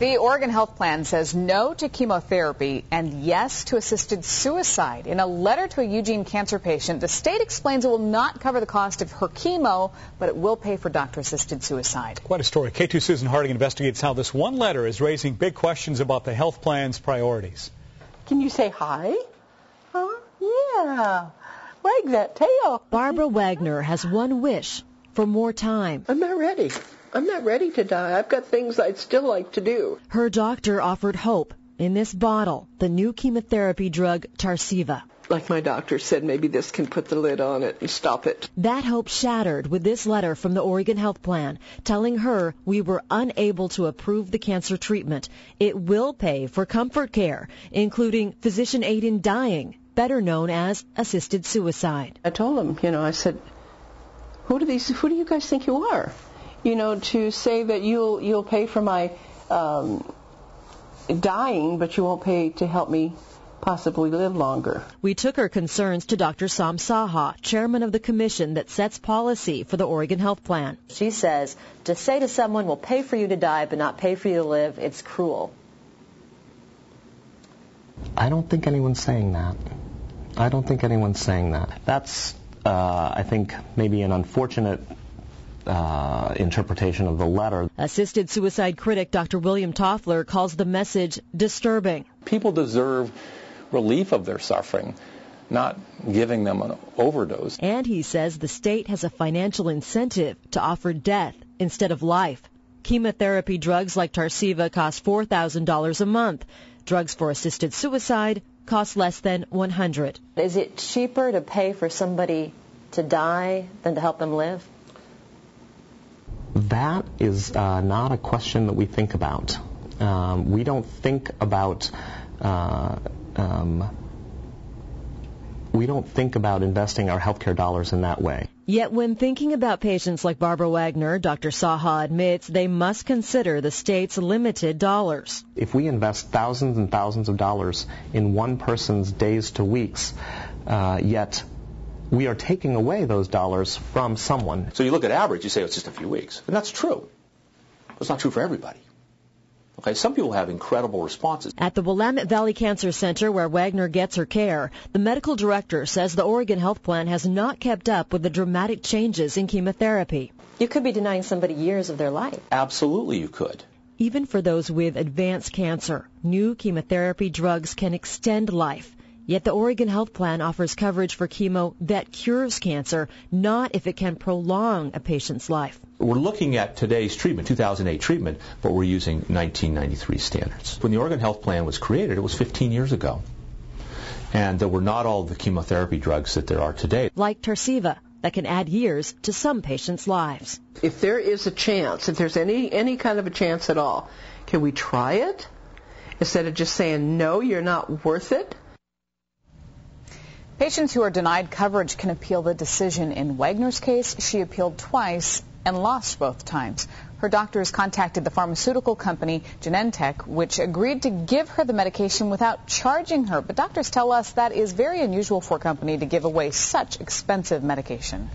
The Oregon Health Plan says no to chemotherapy and yes to assisted suicide. In a letter to a Eugene cancer patient, the state explains it will not cover the cost of her chemo, but it will pay for doctor-assisted suicide. Quite a story. K2 Susan Harding investigates how this one letter is raising big questions about the health plan's priorities. Can you say hi? Huh? Yeah. Wag that tail. Barbara Wagner has one wish for more time. I'm not ready. I'm not ready to die. I've got things I'd still like to do. Her doctor offered hope in this bottle, the new chemotherapy drug Tarceva. Like my doctor said, maybe this can put the lid on it and stop it. That hope shattered with this letter from the Oregon Health Plan telling her we were unable to approve the cancer treatment. It will pay for comfort care, including physician aid in dying, better known as assisted suicide. I told him, I said, who do you guys think you are? To say that you'll pay for my dying, but you won't pay to help me possibly live longer. We took her concerns to Dr. Sam Saha, chairman of the commission that sets policy for the Oregon Health Plan. She says to say to someone, we'll pay for you to die but not pay for you to live, it's cruel. I don't think anyone's saying that. That's, I think, maybe an unfortunate interpretation of the letter. Assisted suicide critic Dr. William Toffler calls the message disturbing. People deserve relief of their suffering, not giving them an overdose. And he says the state has a financial incentive to offer death instead of life. Chemotherapy drugs like Tarceva cost $4,000 a month. Drugs for assisted suicide cost less than $100. Is it cheaper to pay for somebody to die than to help them live? That is not a question that we think about. We don't think about investing our healthcare dollars in that way. Yet when thinking about patients like Barbara Wagner, Dr. Saha admits they must consider the state's limited dollars. If we invest thousands and thousands of dollars in one person's days to weeks, yet we are taking away those dollars from someone. So you look at average, you say it's just a few weeks. And that's true. But it's not true for everybody. Okay, some people have incredible responses. At the Willamette Valley Cancer Center, where Wagner gets her care, the medical director says the Oregon Health Plan has not kept up with the dramatic changes in chemotherapy. You could be denying somebody years of their life. Absolutely you could. Even for those with advanced cancer, new chemotherapy drugs can extend life. Yet the Oregon Health Plan offers coverage for chemo that cures cancer, not if it can prolong a patient's life. We're looking at today's treatment, 2008 treatment, but we're using 1993 standards. When the Oregon Health Plan was created, it was 15 years ago. And there were not all the chemotherapy drugs that there are today. Like Tarceva, that can add years to some patients' lives. If there is a chance, if there's any kind of a chance at all, can we try it? Instead of just saying, no, you're not worth it? Patients who are denied coverage can appeal the decision. In Wagner's case, she appealed twice and lost both times. Her doctors contacted the pharmaceutical company Genentech, which agreed to give her the medication without charging her. But doctors tell us that is very unusual for a company to give away such expensive medication.